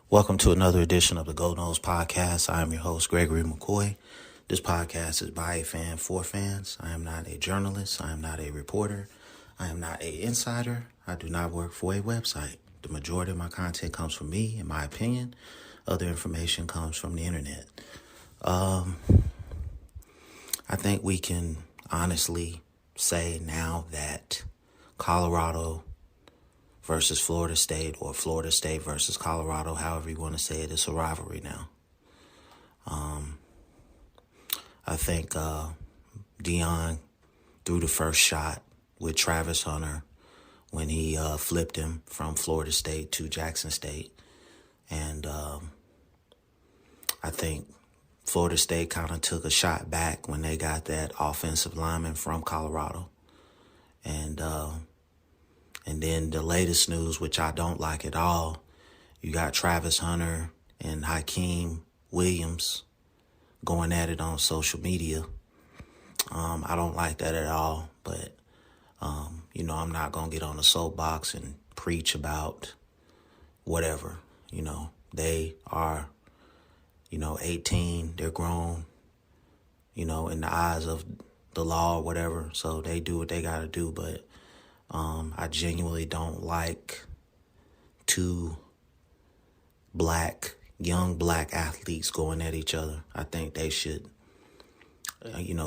Welcome to another edition of the Noles podcast. I am your host, Gregory McCoy. This podcast is by a fan for fans. I am not a journalist. I am not a reporter. I am not an insider. I do not work for a website. The majority of my content comes from me, in my opinion. Other information comes from the internet. I think we can honestly say now that Colorado versus Florida State, or Florida State versus Colorado, however you want to say it, it's a rivalry now. I think Deion threw the first shot with Travis Hunter when he flipped him from Florida State to Jackson State. And I think Florida State kind of took a shot back when they got that offensive lineman from Colorado. And then the latest news, which I don't like at all, you got Travis Hunter and Hakeem Williams going at it on social media. I don't like that at all, but, I'm not going to get on the soapbox and preach about whatever. They are, 18, they're grown, in the eyes of the law or whatever, so they do what they got to do, but I genuinely don't like two young black athletes going at each other. I think they should,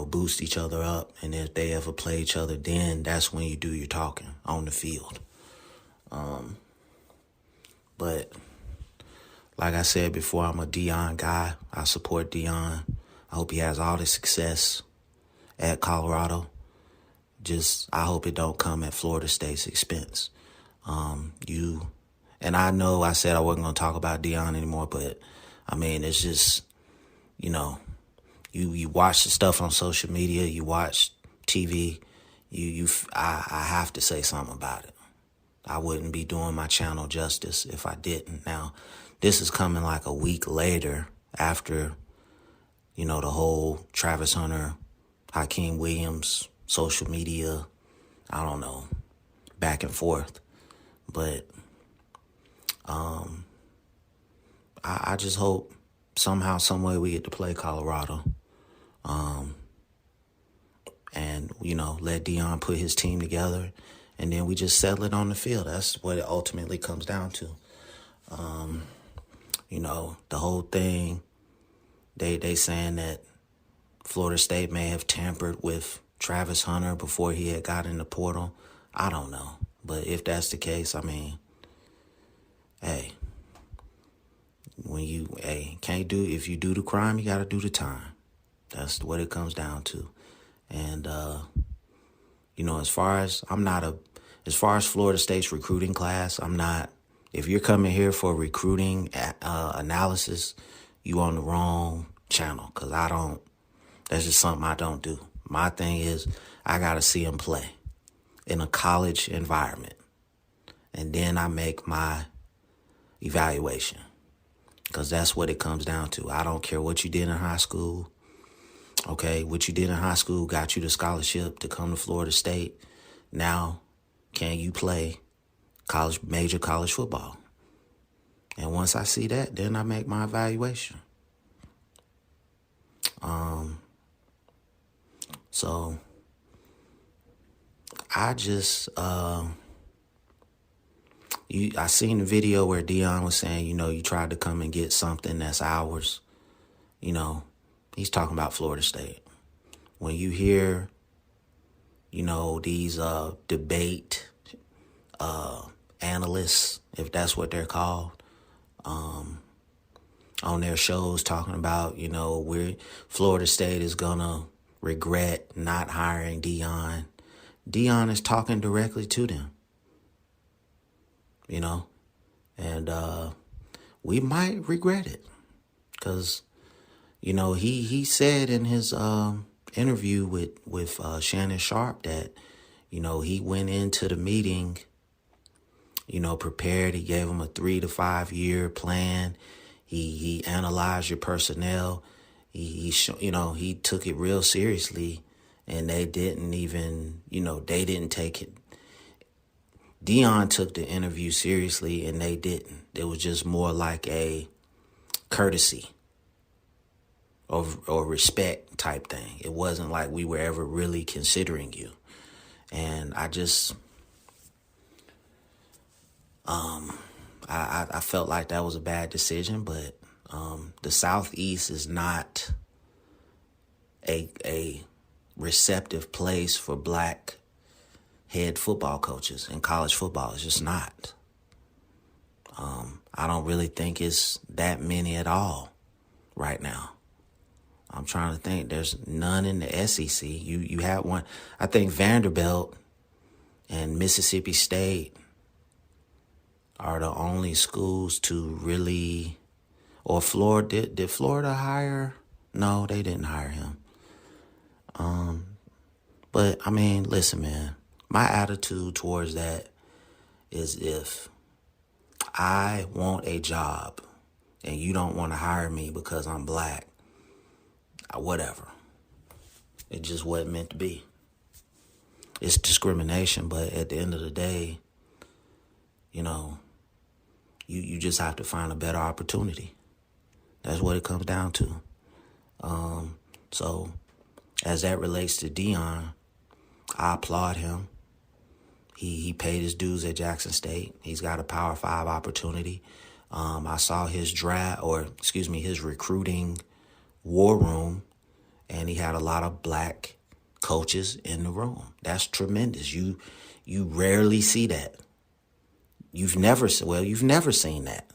boost each other up. And if they ever play each other, then that's when you do your talking on the field. But like I said before, I'm a Deion guy. I support Deion. I hope he has all the success at Colorado. I hope it don't come at Florida State's expense. And I know I said I wasn't going to talk about Deion anymore, but it's just, you watch the stuff on social media, you watch TV, I have to say something about it. I wouldn't be doing my channel justice if I didn't. Now, this is coming like a week later after, the whole Travis Hunter, Hakeem Williams, social media, I don't know, back and forth. But I just hope somehow, some way we get to play Colorado. And, let Deion put his team together, and then we just settle it on the field. That's what it ultimately comes down to. The whole thing, they saying that Florida State may have tampered with Travis Hunter before he had got in the portal. I don't know. But if that's the case, hey, if you do the crime, you got to do the time. That's what it comes down to. And, as far as Florida State's recruiting class, if you're coming here for recruiting analysis, you on the wrong channel, because that's just something I don't do. My thing is, I got to see them play in a college environment. And then I make my evaluation, because that's what it comes down to. I don't care what you did in high school. Okay, what you did in high school got you the scholarship to come to Florida State. Now, can you play major college football? And once I see that, then I make my evaluation. So I just, I seen the video where Deion was saying, you tried to come and get something that's ours. He's talking about Florida State. When you hear, these debate analysts, if that's what they're called, on their shows talking about, Florida State is going to regret not hiring Deion. Deion is talking directly to them, and we might regret it, because, he said in his interview with Shannon Sharp that, he went into the meeting, prepared. He gave him a 3 to 5 year plan. He analyzed your personnel. He took it real seriously, and they didn't even, they didn't take it. Dion took the interview seriously and they didn't. It was just more like a courtesy or respect type thing. It wasn't like we were ever really considering you. And I just, I felt like that was a bad decision, but the Southeast is not a receptive place for black head football coaches in college football. It's just not. I don't really think it's that many at all right now. I'm trying to think. There's none in the SEC. You had one. I think Vanderbilt and Mississippi State are the only schools to really, or Florida. Did Florida hire? No, they didn't hire him. But I mean, listen, man, my attitude towards that is if I want a job and you don't want to hire me because I'm black, whatever. It just wasn't meant to be. It's discrimination, but at the end of the day, you know, you just have to find a better opportunity. That's what it comes down to. So as that relates to Dion, I applaud him. He paid his dues at Jackson State. He's got a Power 5 opportunity. I saw his his recruiting war room, and he had a lot of black coaches in the room. That's tremendous. You rarely see that. You've never seen that.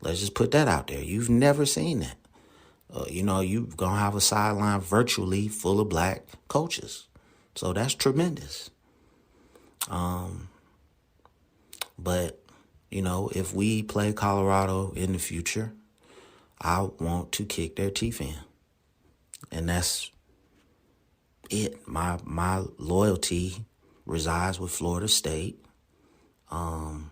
Let's just put that out there. You've never seen that. You're going to have a sideline virtually full of black coaches. So that's tremendous. But, if we play Colorado in the future, I want to kick their teeth in. And that's it. My loyalty resides with Florida State. And,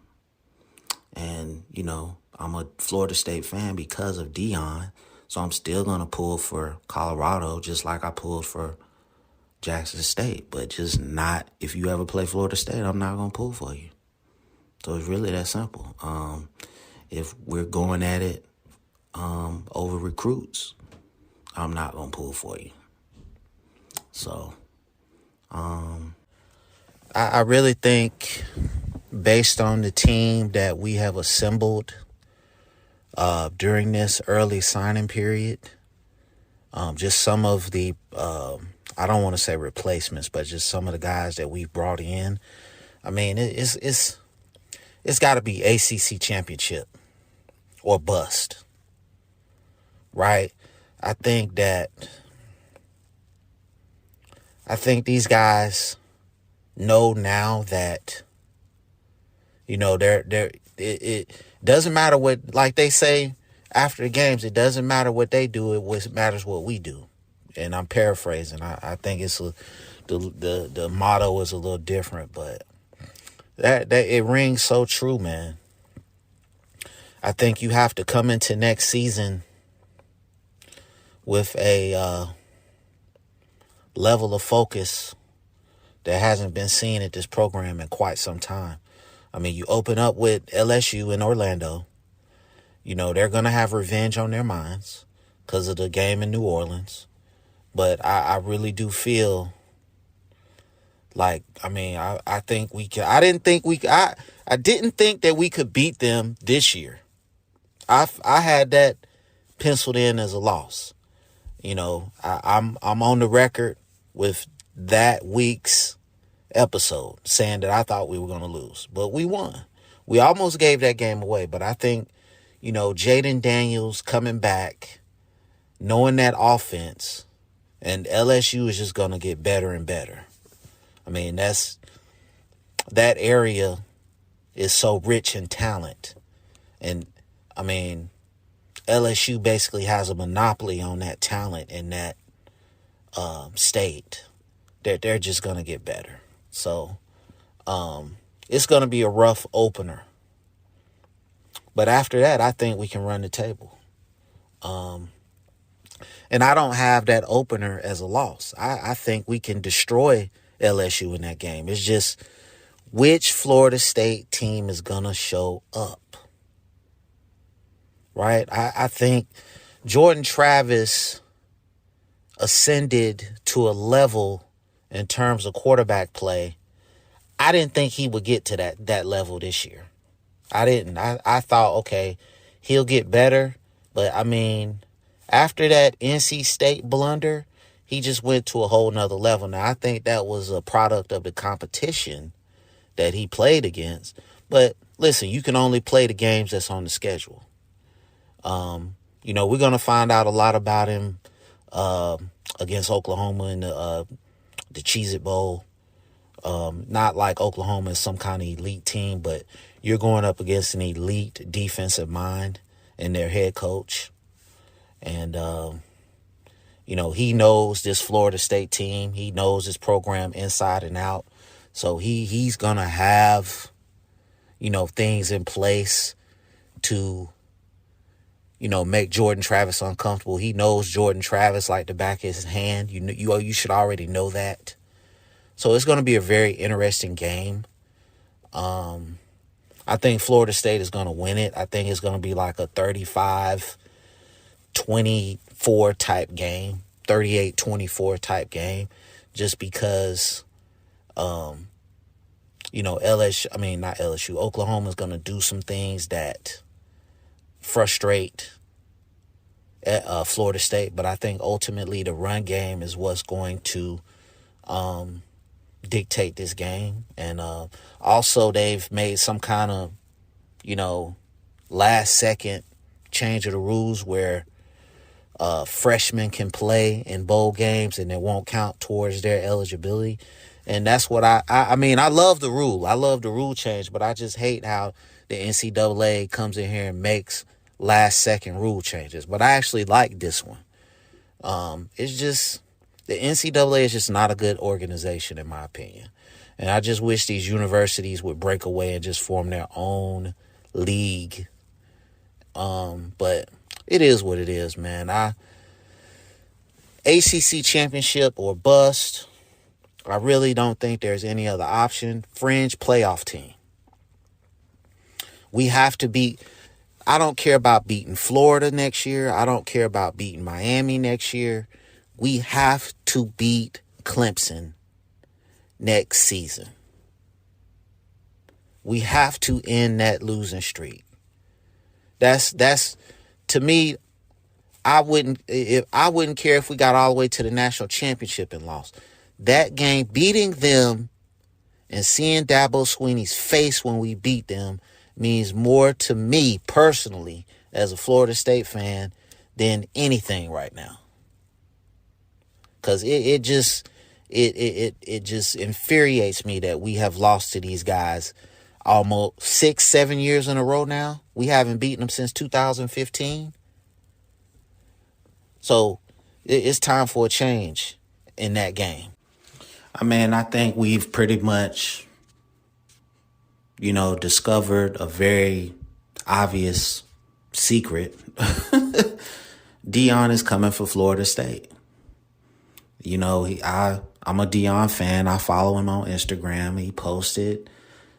I'm a Florida State fan because of Dion. So I'm still going to pull for Colorado just like I pulled for Jackson State. But just not, if you ever play Florida State, I'm not going to pull for you. So it's really that simple. If we're going at it over recruits, I'm not going to pull for you. So I really think based on the team that we have assembled during this early signing period, just some of the, I don't want to say replacements, but just some of the guys that we've brought in. I mean, it's got to be ACC championship or bust, right? I think these guys know now that, it doesn't matter what, like they say after the games, it doesn't matter what they do, it matters what we do. And I'm paraphrasing. I think it's the motto is a little different, but that it rings so true, man. I think you have to come into next season with a level of focus that hasn't been seen at this program in quite some time. I mean, you open up with LSU in Orlando. They're going to have revenge on their minds because of the game in New Orleans. But I really do feel like, I think we can. I didn't think that we could beat them this year. I had that penciled in as a loss. I'm on the record with that week's episode saying that I thought we were going to lose, but we won. We almost gave that game away, but I think, Jaden Daniels coming back, knowing that offense, and LSU is just going to get better and better. I mean, that area is so rich in talent. And, LSU basically has a monopoly on that talent in that state. They're just going to get better. So it's going to be a rough opener. But after that, I think we can run the table. And I don't have that opener as a loss. I think we can destroy LSU in that game. It's just which Florida State team is going to show up, right? I think Jordan Travis ascended to a level in terms of quarterback play. I didn't think he would get to that level this year. I didn't. I thought, okay, he'll get better. But, I mean, after that NC State blunder, he just went to a whole nother level. Now, I think that was a product of the competition that he played against. But, listen, you can only play the games that's on the schedule. We're going to find out a lot about him against Oklahoma in the Cheez-It Bowl. Not like Oklahoma is some kind of elite team, but you're going up against an elite defensive mind and their head coach. And, he knows this Florida State team. He knows this program inside and out. So he's going to have, things in place to, make Jordan Travis uncomfortable. He knows Jordan Travis like the back of his hand. You should already know that. So it's going to be a very interesting game. I think Florida State is going to win it. I think it's going to be like a 35-24 type game, 38-24 type game, just because, not LSU, Oklahoma is going to do some things that frustrate Florida State. But I think ultimately the run game is what's going to dictate this game. And also they've made some kind of last second change of the rules where freshmen can play in bowl games and it won't count towards their eligibility. And that's what I love the rule. I love the rule change, but I just hate how the NCAA comes in here and makes last second rule changes. But I actually like this one. It's just the NCAA is just not a good organization, in my opinion. And I just wish these universities would break away and just form their own league. But it is what it is, man. ACC championship or bust. I really don't think there's any other option. Fringe playoff team. We have to beat. I don't care about beating Florida next year. I don't care about beating Miami next year. We have to beat Clemson next season. We have to end that losing streak. That's to me. I wouldn't care if we got all the way to the national championship and lost. That game, beating them and seeing Dabo Swinney's face when we beat them means more to me personally as a Florida State fan than anything right now. Because it just infuriates me that we have lost to these guys almost 6-7 years in a row now. We haven't beaten them since 2015. So it's time for a change in that game. I think we've pretty much, discovered a very obvious secret. Deion is coming for Florida State. I'm a Deion fan. I follow him on Instagram. He posted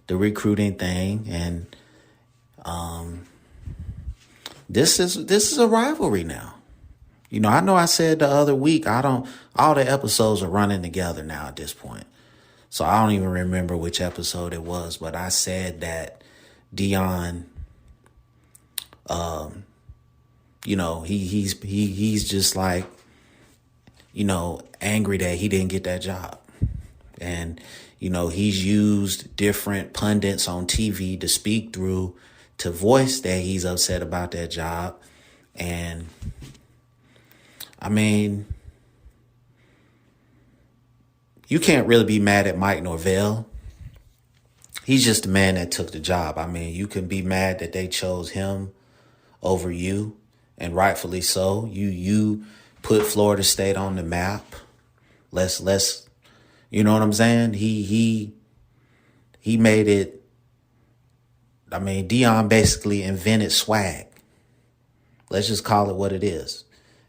the recruiting thing, and this is a rivalry now. I know I said the other week, all the episodes are running together now at this point. So I don't even remember which episode it was, but I said that Deion, he's just like, angry that he didn't get that job. And, he's used different pundits on TV to speak through, to voice that he's upset about that job. And you can't really be mad at Mike Norvell. He's just the man that took the job. You can be mad that they chose him over you, and rightfully so. You put Florida State on the map. Let's you know what I'm saying? He made it. Deion basically invented swag. Let's just call it what it is.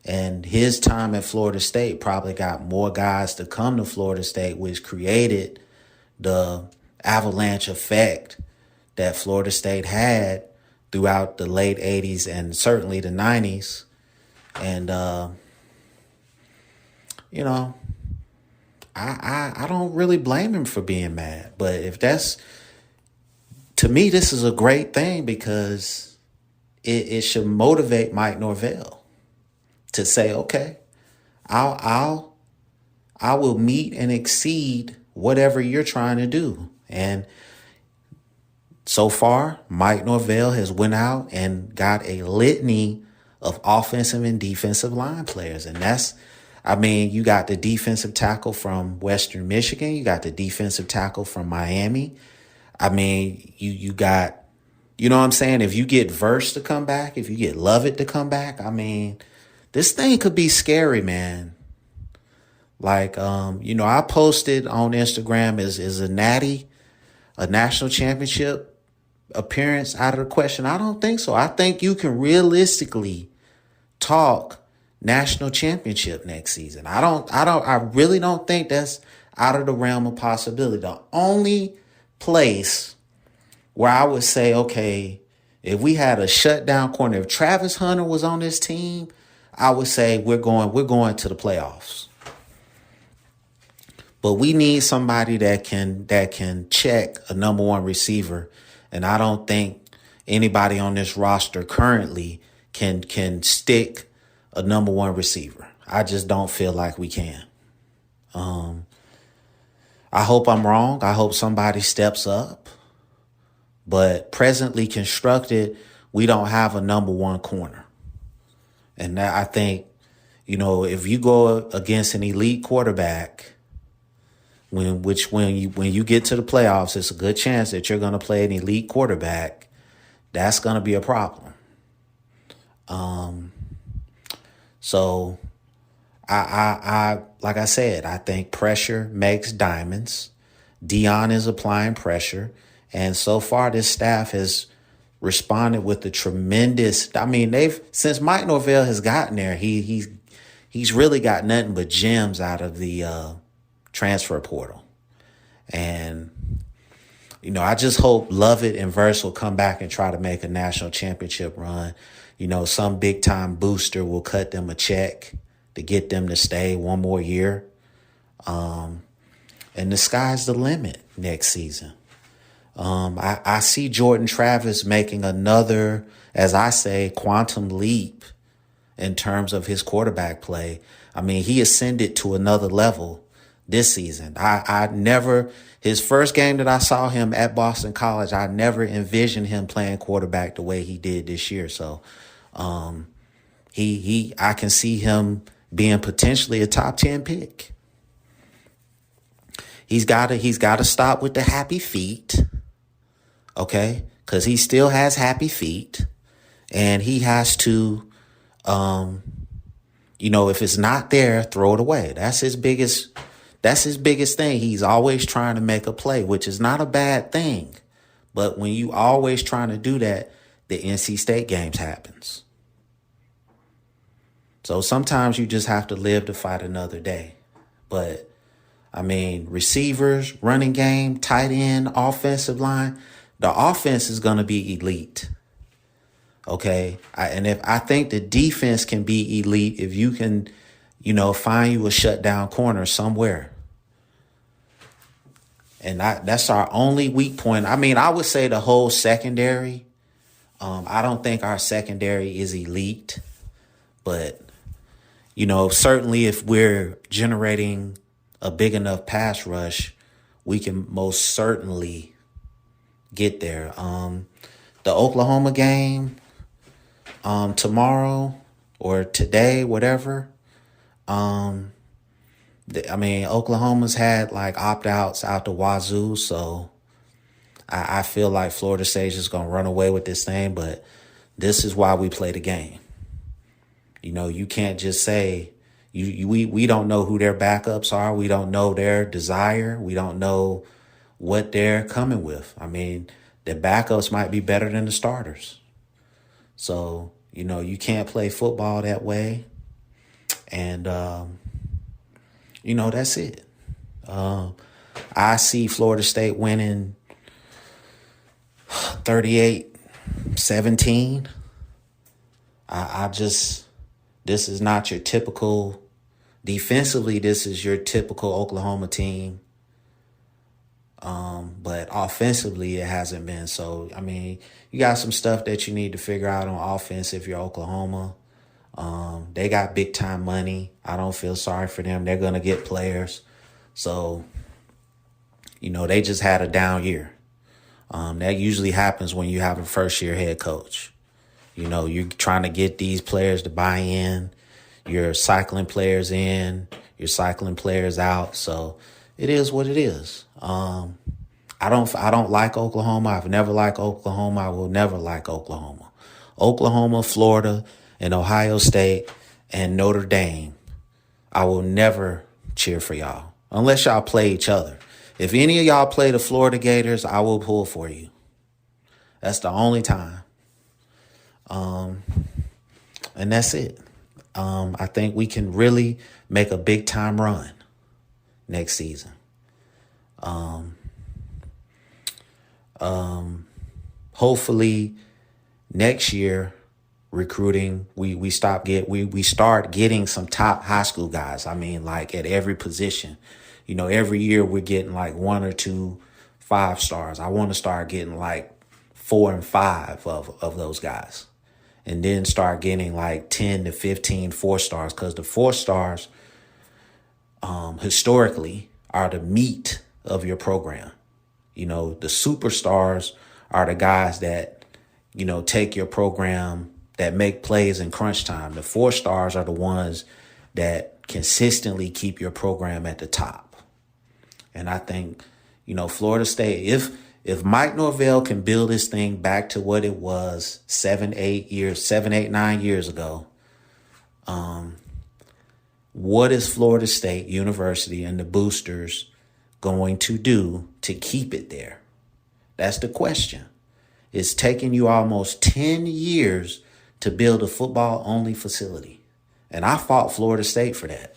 And his time at Florida State probably got more guys to come to Florida State, which created the avalanche effect that Florida State had throughout the late 80s and certainly the 90s. And, you know, I don't really blame him for being mad. But if that's, to me, this is a great thing because it should motivate Mike Norvell to say, okay, I will meet and exceed whatever you're trying to do. And so far, Mike Norvell has went out and got a litany of offensive and defensive line players. And that's, I mean, you got the defensive tackle from Western Michigan. You got the defensive tackle from Miami. I mean, you got, you know what I'm saying? If you get Verse to come back, if you get Lovett to come back, I mean, this thing could be scary, man. Like, I posted on Instagram, is a national championship appearance out of the question? I don't think so. I think you can realistically talk national championship next season. I really don't think that's out of the realm of possibility. The only place where I would say, okay, if we had a shutdown corner, if Travis Hunter was on this team, I would say we're going to the playoffs. But we need somebody that can check a number one receiver. And I don't think anybody on this roster currently can stick a number one receiver. I just don't feel like we can. I hope I'm wrong. I hope somebody steps up. But presently constructed, we don't have a number one corner. And that, I think, if you go against an elite quarterback, when you get to the playoffs, it's a good chance that you're going to play an elite quarterback. That's going to be a problem. So I like I said, I think pressure makes diamonds. Dion is applying pressure. And so far, this staff has responded with the tremendous. I mean, since Mike Norvell has gotten there, he's really got nothing but gems out of the transfer portal. And, I just hope Lovett and Verse will come back and try to make a national championship run. Some big time booster will cut them a check to get them to stay one more year. And the sky's the limit next season. I see Jordan Travis making another, as I say, quantum leap in terms of his quarterback play. I mean, he ascended to another level this season. His first game that I saw him at Boston College, I never envisioned him playing quarterback the way he did this year. So, I can see him being potentially a top 10 pick. He's got to stop with the happy feet. Okay. 'Cause he still has happy feet, and he has to, if it's not there, throw it away. That's his biggest thing. He's always trying to make a play, which is not a bad thing. But when you always trying to do that, the NC State games happens. So sometimes you just have to live to fight another day. But I mean, receivers, running game, tight end, offensive line, the offense is going to be elite. Okay. I think the defense can be elite if you can, find you a shutdown corner somewhere. And that's our only weak point. I mean, I would say the whole secondary. I don't think our secondary is elite, but, certainly if we're generating a big enough pass rush, we can most certainly get there. The Oklahoma game, tomorrow or today, whatever. Oklahoma's had like opt-outs out the wazoo, so I feel like Florida State is going to run away with this thing, but this is why we play the game. You can't just say we don't know who their backups are. We don't know their desire. We don't know what they're coming with. I mean, the backups might be better than the starters. So, you can't play football that way. And, that's it. I see Florida State winning 38-17. This is not your typical, defensively, this is your typical Oklahoma team. But offensively, it hasn't been. So, I mean, you got some stuff that you need to figure out on offense if you're Oklahoma. They got big time money. I don't feel sorry for them. They're going to get players. So, they just had a down year. That usually happens when you have a first year head coach. You're trying to get these players to buy in. You're cycling players in. You're cycling players out. So it is what it is. I don't like Oklahoma. I've never liked Oklahoma. I will never like Oklahoma. Oklahoma, Florida, and Ohio State and Notre Dame. I will never cheer for y'all unless y'all play each other. If any of y'all play the Florida Gators, I will pull for you. That's the only time. And that's it. I think we can really make a big time run next season. Hopefully next year recruiting, we start getting some top high school guys. I mean, like at every position, every year we're getting like 1 or 2 5-stars. I want to start getting like 4 and 5 of those guys, and then start getting like 10 to 15 4-stars, because the 4-stars historically are the meat of your program. The superstars are the guys that, take your program, that make plays in crunch time. The 4-stars are the ones that consistently keep your program at the top. And I think, Florida State, if Mike Norvell can build this thing back to what it was 7, 8, 9 years ago, what is Florida State University and the boosters going to do to keep it there? That's the question. It's taken you almost 10 years to build a football-only facility. And I fought Florida State for that,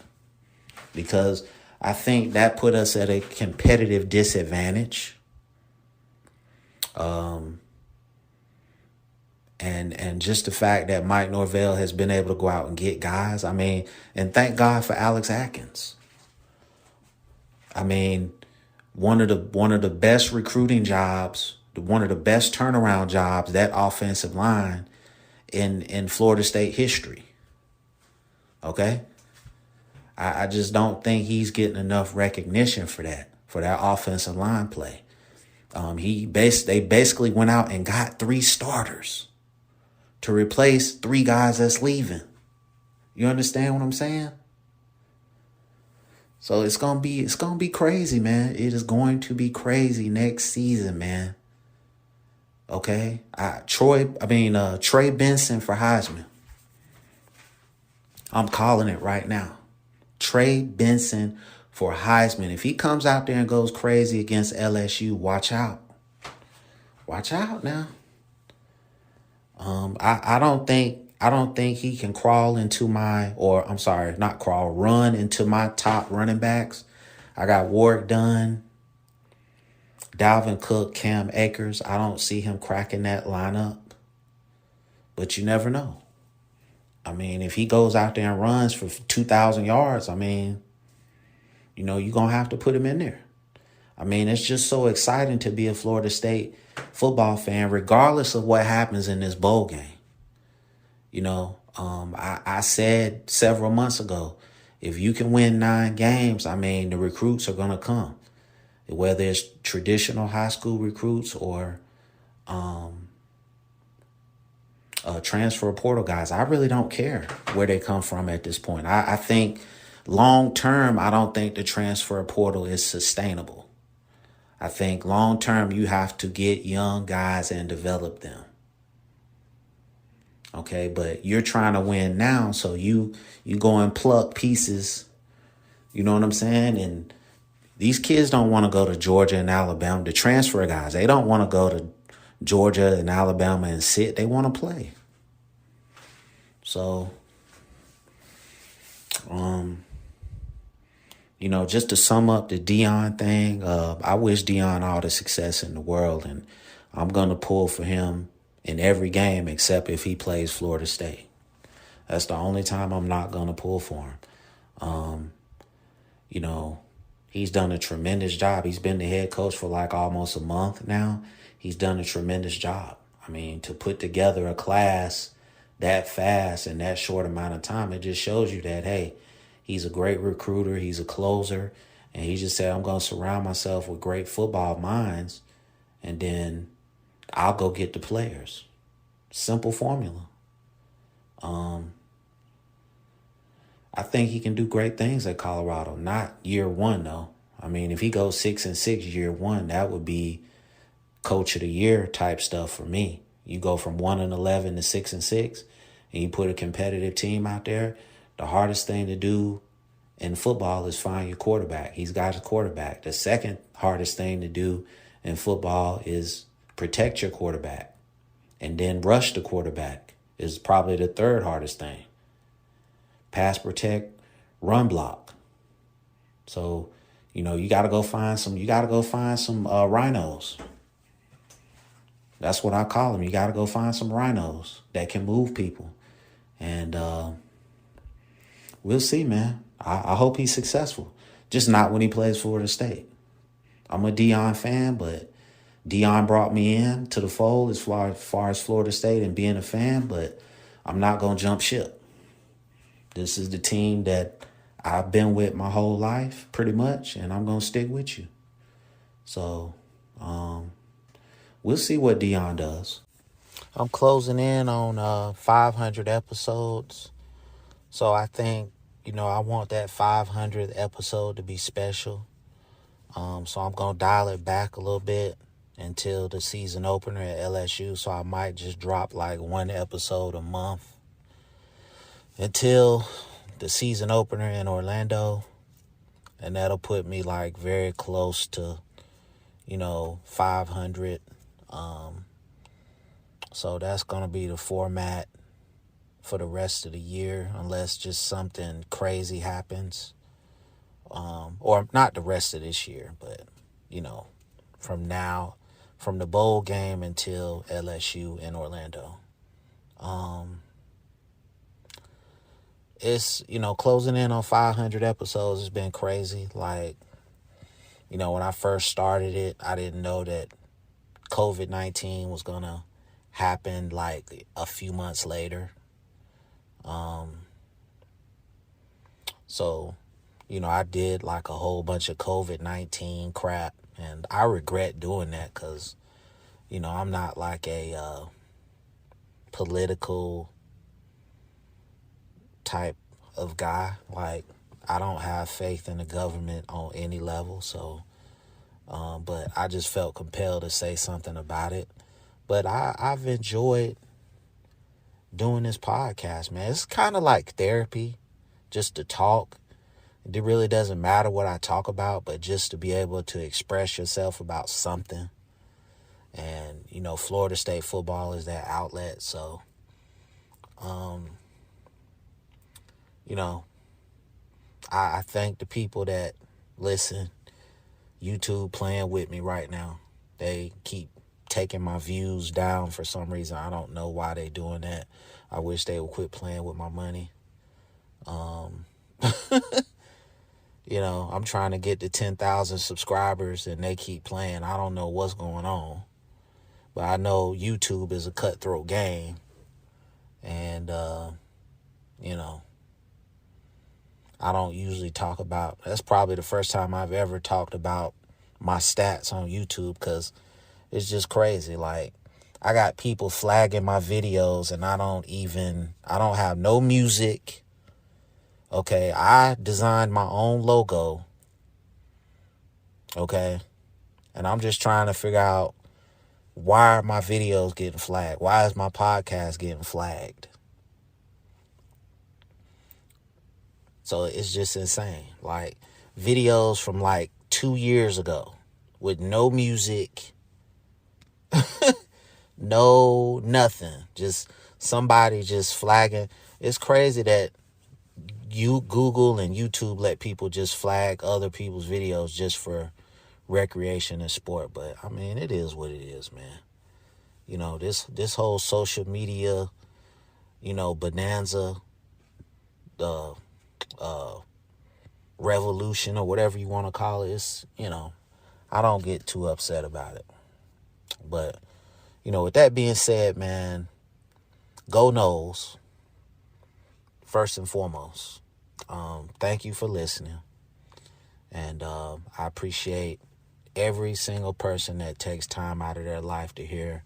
because I think that put us at a competitive disadvantage. And just the fact that Mike Norvell has been able to go out and get guys. I mean, and thank God for Alex Atkins. I mean, one of the best recruiting jobs, one of the best turnaround jobs, that offensive line in Florida State history. Okay? I just don't think he's getting enough recognition for that offensive line play. They basically went out and got 3 starters to replace 3 guys that's leaving. You understand what I'm saying? So it's gonna be crazy, man. It is going to be crazy next season, man. Okay, Trey Benson for Heisman. I'm calling it right now. Trey Benson for Heisman. If he comes out there and goes crazy against LSU, watch out. Watch out now. I don't think he can run into my top running backs. I got Warwick Dunn, Dalvin Cook, Cam Akers. I don't see him cracking that lineup, but you never know. I mean, if he goes out there and runs for 2,000 yards, I mean, you're going to have to put him in there. I mean, it's just so exciting to be a Florida State football fan, regardless of what happens in this bowl game. I said several months ago, if you can win 9 games, I mean, the recruits are going to come, whether it's traditional high school recruits or transfer portal guys. I really don't care where they come from at this point. I think long term, I don't think the transfer portal is sustainable. I think long term, you have to get young guys and develop them. Okay, but you're trying to win now, so you go and pluck pieces. You know what I'm saying? And these kids don't want to go to Georgia and Alabama. The transfer guys, they don't want to go to Georgia and Alabama and sit. They want to play. So, just to sum up the Deion thing, I wish Deion all the success in the world, and I'm going to pull for him in every game except if he plays Florida State. That's the only time I'm not going to pull for him. You know, he's done a tremendous job. He's been the head coach for like almost a month now. He's done a tremendous job. I mean, to put together a class that fast in that short amount of time, it just shows you that, hey, he's a great recruiter. He's a closer. And he just said, I'm going to surround myself with great football minds, and then I'll go get the players. Simple formula. I think he can do great things at Colorado. Not year one, though. I mean, if he goes 6-6 year one, that would be coach of the year type stuff for me. You go from 1-11 to 6-6, and you put a competitive team out there. The hardest thing to do in football is find your quarterback. He's got a quarterback. The second hardest thing to do in football is protect your quarterback, and then rush the quarterback is probably the third hardest thing. Pass protect, run block. So, you know, you got to go find some rhinos. That's what I call them. You got to go find some rhinos that can move people. And we'll see, man. I hope he's successful. Just not when he plays Florida State. I'm a Deion fan, but Deion brought me in to the fold as far as Florida State and being a fan, but I'm not going to jump ship. This is the team that I've been with my whole life, pretty much, and I'm going to stick with you. So, we'll see what Deion does. I'm closing in on 500 episodes. So I think, you know, I want that 500th episode to be special. So I'm going to dial it back a little bit until the season opener at LSU. So I might just drop like one episode a month until the season opener in Orlando. And that'll put me like very close to, you know, 500. So that's going to be the format for the rest of the year, unless just something crazy happens. Or not the rest of this year, but, you know, from the bowl game until LSU in Orlando. It's, you know, closing in on 500 episodes has been crazy. Like, you know, when I first started it, I didn't know that COVID-19 was going to happen like a few months later. So, you know, I did like a whole bunch of COVID-19 crap, and I regret doing that because, you know, I'm not like a political type of guy. Like, I don't have faith in the government on any level. So, but I just felt compelled to say something about it. But I've enjoyed doing this podcast, man. It's kind of like therapy, just to talk. It really doesn't matter what I talk about, but just to be able to express yourself about something. And, you know, Florida State football is that outlet. So, you know, I thank the people that listen. YouTube playing with me right now. They keep taking my views down for some reason. I don't know why they doing that. I wish they would quit playing with my money. You know, I'm trying to get to 10,000 subscribers and they keep playing. I don't know what's going on. But I know YouTube is a cutthroat game. And, you know, I don't usually talk about, that's probably the first time I've ever talked about my stats on YouTube, because it's just crazy. Like, I got people flagging my videos and I don't have no music. Okay, I designed my own logo. Okay, and I'm just trying to figure out, why are my videos getting flagged? Why is my podcast getting flagged? So it's just insane. Like, videos from like 2 years ago with no music, no nothing. Just somebody just flagging. It's crazy that Google and YouTube let people just flag other people's videos just for recreation and sport. But, I mean, it is what it is, man. This whole social media, bonanza, the revolution or whatever you want to call it, I don't get too upset about it. But, with that being said, man, go Noles, first and foremost. Thank you for listening. And I appreciate every single person that takes time out of their life to hear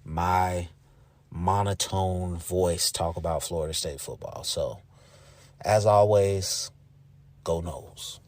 my monotone voice talk about Florida State football. So, as always, go Noles.